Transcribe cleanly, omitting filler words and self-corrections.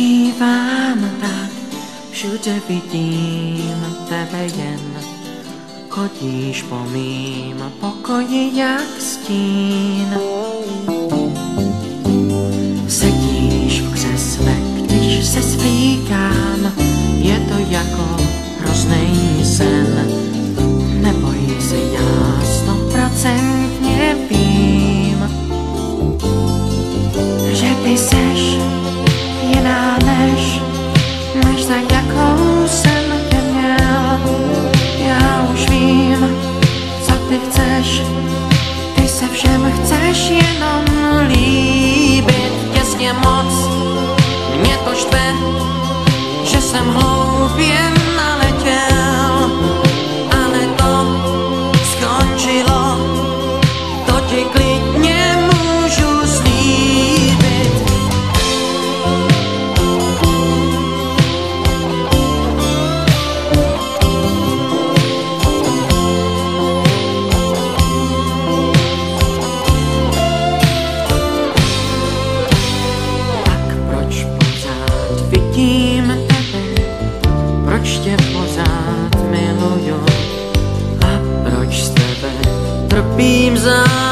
dívám tak, všude vidím tebe jen. Chodíš po mým pokoji jak stín. Sedíš v křesle, když se svlíkám, je to jako hrozný sen. Neboj se, já 100% vím, že ty seš jiná než za jakou jsem tě měl. Já už vím, co ty chceš, ty se všem chceš jenom líbit. Těsně moc mě to štve, že jsem hloupě naletěl, ale to skončilo, to ti klidně můžu slíbit. Vidím tebe, proč tě pořád miluju a proč z tebe trpím zároveň.